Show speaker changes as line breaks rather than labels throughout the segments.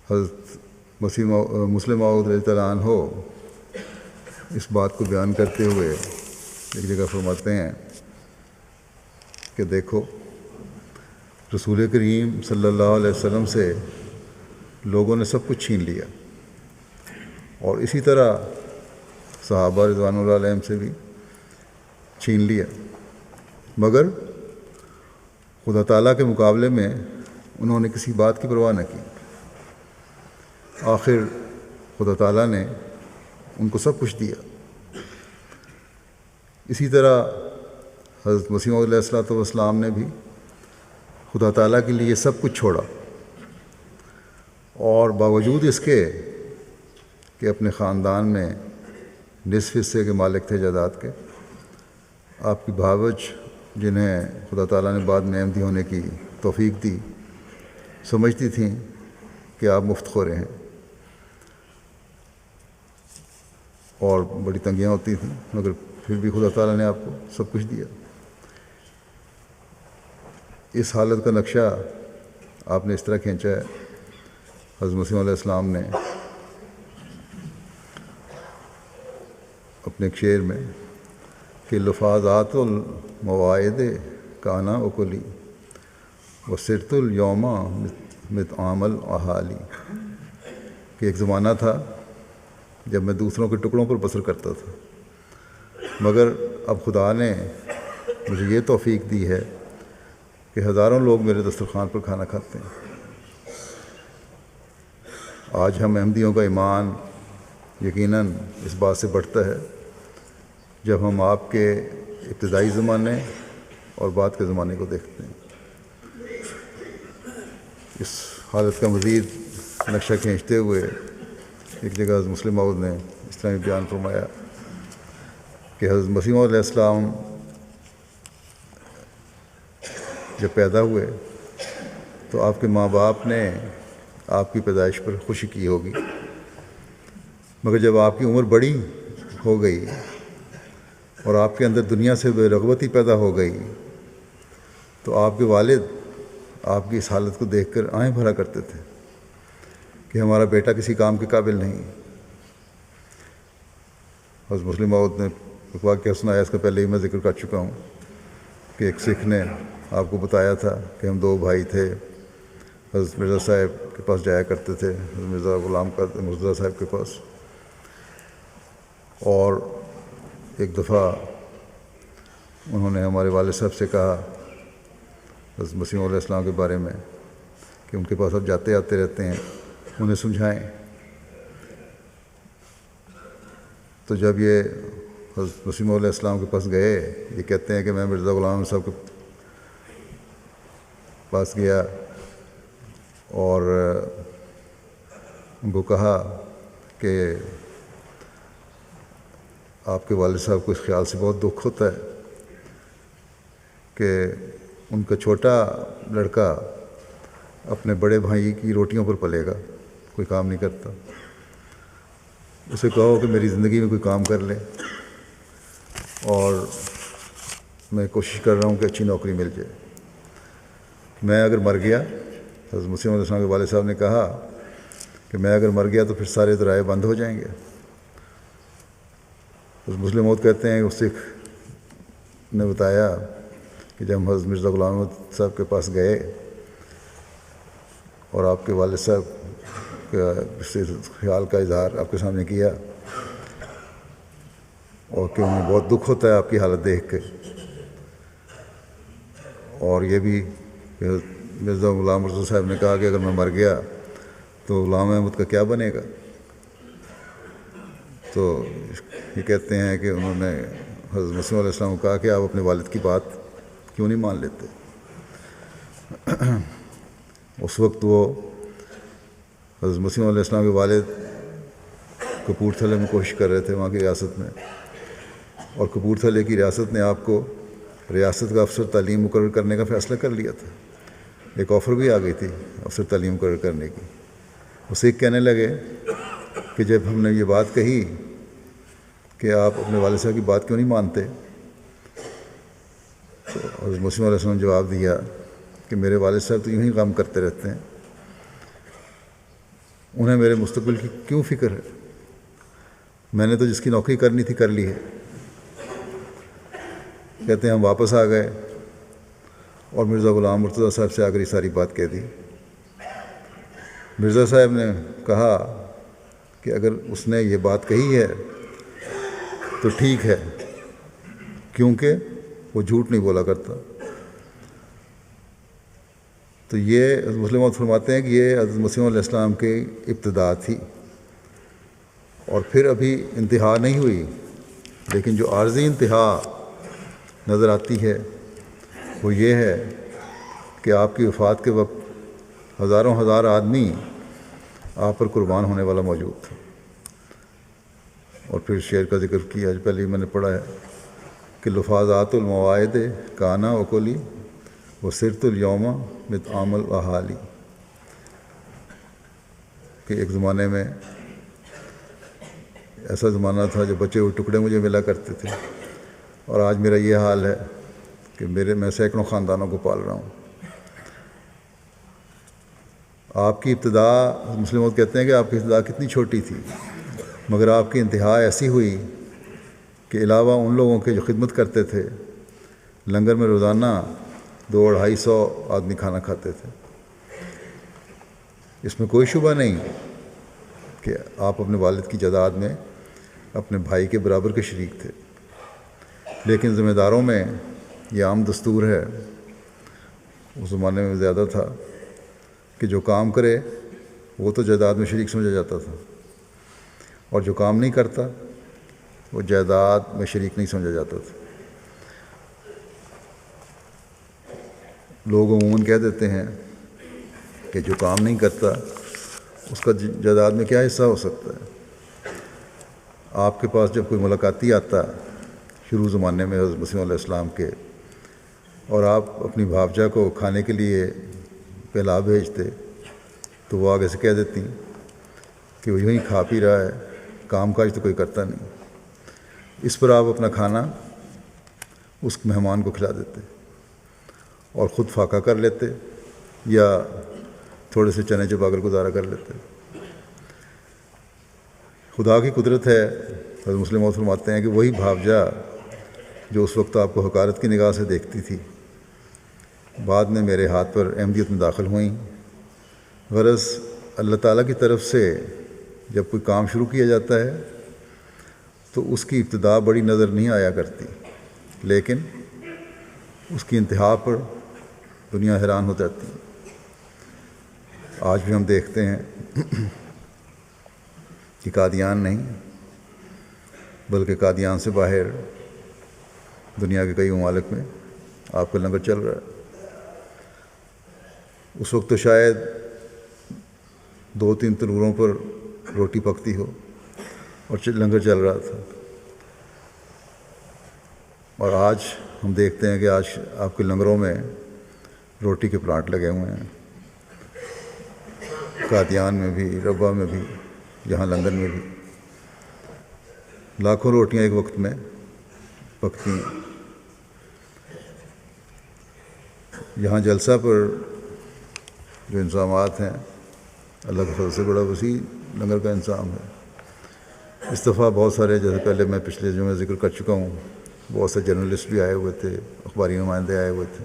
حضرت مسلم موعود رضی اللہ عنہ اس بات کو بیان کرتے ہوئے ایک جگہ فرماتے ہیں کہ دیکھو رسول کریم صلی اللہ علیہ وسلم سے لوگوں نے سب کچھ چھین لیا، اور اسی طرح صحابہ رضوان اللہ علیہم سے بھی چھین لیا، مگر خدا تعالیٰ کے مقابلے میں انہوں نے کسی بات کی پرواہ نہ کی۔ آخر خدا تعالیٰ نے ان کو سب کچھ دیا۔ اسی طرح حضرت مسیح موعود علیہ الصلوۃ والسلام نے بھی خدا تعالیٰ کے لیے سب کچھ چھوڑا، اور باوجود اس کے کہ اپنے خاندان میں نصف حصے کے مالک تھے جائیداد کے، آپ کی بھاوج جنہیں خدا تعالیٰ نے بعد میں احمدی ہونے کی توفیق دی، سمجھتی تھیں کہ آپ مفت خورے ہیں اور بڑی تنگیاں ہوتی تھیں، مگر پھر بھی خدا تعالیٰ نے آپ کو سب کچھ دیا۔ اس حالت کا نقشہ آپ نے اس طرح کھینچا ہے حضرت مسیح علیہ السلام نے اپنے ایک شعر میں کہ لفاظات المواعد کانا اکلی وسرت الیوم مطعم الاحالی، کہ ایک زمانہ تھا جب میں دوسروں کے ٹکڑوں پر بسر کرتا تھا، مگر اب خدا نے مجھے یہ توفیق دی ہے کہ ہزاروں لوگ میرے دسترخوان پر کھانا کھاتے ہیں۔ آج ہم احمدیوں کا ایمان یقیناً اس بات سے بڑھتا ہے جب ہم آپ کے ابتدائی زمانے اور بعد کے زمانے کو دیکھتے ہیں۔ اس حالت کا مزید نقشہ کھینچتے ہوئے ایک جگہ حضرت مسلم موعود نے اس طرح بیان فرمایا کہ حضرت مسیح موعود علیہ السلام جب پیدا ہوئے تو آپ کے ماں باپ نے آپ کی پیدائش پر خوشی کی ہوگی، مگر جب آپ کی عمر بڑی ہو گئی اور آپ کے اندر دنیا سے بے رغبتی پیدا ہو گئی تو آپ کے والد آپ کی اس حالت کو دیکھ کر آہیں بھرا کرتے تھے کہ ہمارا بیٹا کسی کام کے قابل نہیں۔ حضرت مسلم موعود نے ایک واقعہ سنایا، اس کا پہلے ہی میں ذکر کر چکا ہوں کہ ایک سکھ نے آپ کو بتایا تھا کہ ہم دو بھائی تھے، حضرت مرزا صاحب کے پاس جایا کرتے تھے، حضرت مرزا غلام قادر مرزا صاحب کے پاس، اور ایک دفعہ انہوں نے ہمارے والد صاحب سے کہا حضرت مسیح علیہ السلام کے بارے میں کہ ان کے پاس اب جاتے آتے رہتے ہیں، انہیں سمجھائیں۔ تو جب یہ حضرت مسیح علیہ السلام کے پاس گئے، یہ کہتے ہیں کہ میں مرزا غلام صاحب کے پاس گیا اور ان کو کہا کہ آپ کے والد صاحب کو اس خیال سے بہت دکھ ہوتا ہے کہ ان کا چھوٹا لڑکا اپنے بڑے بھائی کی روٹیوں پر پلے گا، کوئی کام نہیں کرتا، اسے کہو کہ میری زندگی میں کوئی کام کر لے اور میں کوشش کر رہا ہوں کہ اچھی نوکری مل جائے۔ میں اگر مر گیا، حضرت مسیح علیہ السلام کے والد صاحب نے کہا کہ میں اگر مر گیا تو پھر سارے ذرائع بند ہو جائیں گے۔ حضرت مسلم موعود کہتے ہیں کہ اس سکھ نے بتایا کہ جب حضرت مرزا غلام صاحب کے پاس گئے اور آپ کے والد صاحب کا اس خیال کا اظہار آپ کے سامنے کیا اور کہ انہیں بہت دکھ ہوتا ہے آپ کی حالت دیکھ کے، اور یہ بھی کہ مرزا غلام مرزا صاحب نے کہا کہ اگر میں مر گیا تو غلام احمد کا کیا بنے گا، تو یہ کہتے ہیں کہ انہوں نے حضرت مسیح علیہ السلام کو کہا کہ آپ اپنے والد کی بات کیوں نہیں مان لیتے۔ اس وقت وہ حضرت مسیح علیہ السلام کے والد کپورتھلے میں کوشش کر رہے تھے، وہاں کی ریاست میں، اور کپورتھلے کی ریاست نے آپ کو ریاست کا افسر تعلیم مقرر کرنے کا فیصلہ کر لیا تھا، ایک آفر بھی آ گئی تھی افسر تعلیم مقرر کرنے کی۔ وہ سکھ کہنے لگے کہ جب ہم نے یہ بات کہی کہ آپ اپنے والد صاحب کی بات کیوں نہیں مانتے، تو حضرت مسیح علیہ السلام نے جواب دیا کہ میرے والد صاحب تو یوں ہی غم کرتے رہتے ہیں، انہیں میرے مستقبل کی کیوں فکر ہے؟ میں نے تو جس کی نوکری کرنی تھی کر لی ہے۔ کہتے ہیں ہم واپس آ گئے اور مرزا غلام مرتضیٰ صاحب سے آ کر یہ ساری بات کہہ دی۔ مرزا صاحب نے کہا کہ اگر اس نے یہ بات کہی ہے تو ٹھیک ہے، کیونکہ وہ جھوٹ نہیں بولا کرتا۔ تو یہ حضرت مسلم موعود فرماتے ہیں کہ یہ حضرت مسیح علیہ السلام کی ابتدا تھی، اور پھر ابھی انتہا نہیں ہوئی، لیکن جو عارضی انتہا نظر آتی ہے وہ یہ ہے کہ آپ کی وفات کے وقت ہزاروں ہزار آدمی آپ پر قربان ہونے والا موجود تھا۔ اور پھر شعر کا ذکر کیا، آج پہلے ہی میں نے پڑھا ہے کہ لفاظات المواعد کانا وکلی و سرت الیوم مطعام الاحالی، کہ ایک زمانے میں ایسا زمانہ تھا جو بچے ہوئے ٹکڑے مجھے ملا کرتے تھے، اور آج میرا یہ حال ہے کہ میں سینکڑوں خاندانوں کو پال رہا ہوں۔ آپ کی ابتدا، مسلم موعود کہتے ہیں کہ آپ کی ابتدا کتنی چھوٹی تھی، مگر آپ کی انتہا ایسی ہوئی کہ علاوہ ان لوگوں کے جو خدمت کرتے تھے، لنگر میں روزانہ 200-250 آدمی کھانا کھاتے تھے۔ اس میں کوئی شبہ نہیں کہ آپ اپنے والد کی جائیداد میں اپنے بھائی کے برابر کے شریک تھے، لیکن ذمہ داروں میں یہ عام دستور ہے، اس زمانے میں زیادہ تھا، کہ جو کام کرے وہ تو جائیداد میں شریک سمجھا جاتا تھا، اور جو کام نہیں کرتا وہ جائیداد میں شریک نہیں سمجھا جاتا تھا۔ لوگ عموماً کہہ دیتے ہیں کہ جو کام نہیں کرتا اس کا جائیداد میں کیا حصہ ہو سکتا ہے۔ آپ کے پاس جب کوئی ملاقاتی آتا شروع زمانے میں حضرت مسیح علیہ السلام کے، اور آپ اپنی بھابجا کو کھانے کے لیے پہلا بھیجتے، تو وہ آگے سے کہہ دیتی کہ وہ یوں ہی کھا پی رہا ہے، کام کاج تو کوئی کرتا نہیں۔ اس پر آپ اپنا کھانا اس مہمان کو کھلا دیتے اور خود فاقہ کر لیتے، یا تھوڑے سے چنے چبا کر گزارا کر لیتے۔ خدا کی قدرت ہے، حضرت مسلم موعود فرماتے ہیں کہ وہی بھابجا جو اس وقت آپ کو حقارت کی نگاہ سے دیکھتی تھی، بعد میں میرے ہاتھ پر احمدیت میں داخل ہوئیں۔ غرض اللہ تعالیٰ کی طرف سے جب کوئی کام شروع کیا جاتا ہے تو اس کی ابتدا بڑی نظر نہیں آیا کرتی، لیکن اس کی انتہا پر دنیا حیران ہو جاتی ہے۔ آج بھی ہم دیکھتے ہیں کہ قادیان نہیں بلکہ قادیان سے باہر دنیا کے کئی ممالک میں آپ کا لنگر چل رہا ہے۔ اس وقت تو شاید 2-3 تنوروں پر روٹی پکتی ہو اور لنگر چل رہا تھا، اور آج ہم دیکھتے ہیں کہ آج آپ کے لنگروں میں روٹی کے پلانٹ لگے ہوئے ہیں، قادیان میں بھی، ربا میں بھی، یہاں لندن میں بھی لاکھوں روٹیاں ایک وقت میں پکتی ہیں۔ یہاں جلسہ پر جو انتظامات ہیں، اللہ کے فضل سے بڑا وسیع لنگر کا انتظام ہے۔ اس دفعہ بہت سارے، جیسے پہلے میں پچھلے جو میں ذکر کر چکا ہوں، بہت سے جرنلسٹ بھی آئے ہوئے تھے، اخباری نمائندے آئے ہوئے تھے۔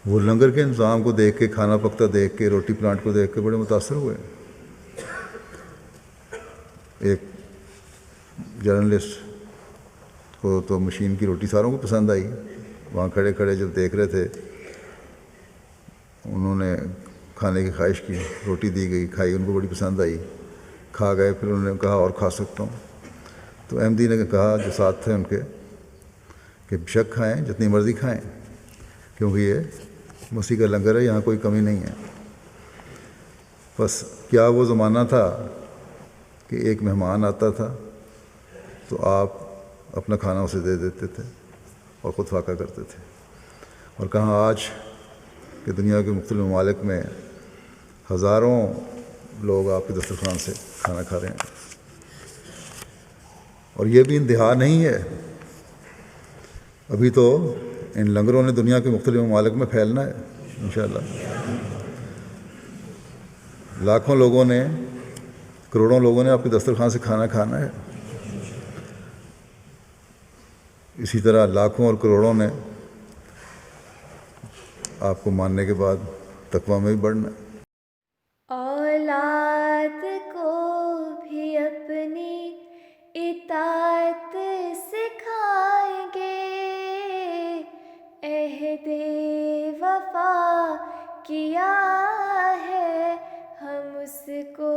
وہ لنگر کے انتظام کو دیکھ کے، کھانا پکتا دیکھ کے، روٹی پلانٹ کو دیکھ کے بڑے متاثر ہوئے۔ ایک جرنلسٹ کو تو مشین کی روٹی ساروں کو پسند آئی، وہاں کھڑے کھڑے جب دیکھ رہے تھے، انہوں نے کھانے کی خواہش کی، روٹی دی گئی، کھائی، ان کو بڑی پسند آئی، کھا گئے۔ پھر انہوں نے کہا اور کھا سکتا ہوں، تو احمدی نے کہا جو ساتھ تھے ان کے کہ بے شک کھائیں، جتنی مرضی کھائیں، کیونکہ یہ مسیح کا لنگر ہے، یہاں کوئی کمی نہیں ہے۔ بس کیا وہ زمانہ تھا کہ ایک مہمان آتا تھا تو آپ اپنا کھانا اسے دے دیتے تھے اور خود فاقہ کرتے تھے، اور کہاں آج کہ دنیا کے مختلف ممالک میں ہزاروں لوگ آپ کے دسترخوان سے کھانا کھا رہے ہیں۔ اور یہ بھی انتہا نہیں ہے، ابھی تو ان لنگروں نے دنیا کے مختلف ممالک میں پھیلنا ہے انشاءاللہ۔ لاکھوں لوگوں نے، کروڑوں لوگوں نے آپ کے دسترخوان سے کھانا کھانا ہے، اسی طرح لاکھوں اور کروڑوں نے آپ کو ماننے کے بعد تقویٰ میں بھی بڑھنا ہے۔
اولاد کو بھی اپنی اطاعت سکھائیں گے، عہد وفا کیا ہے ہم اس کو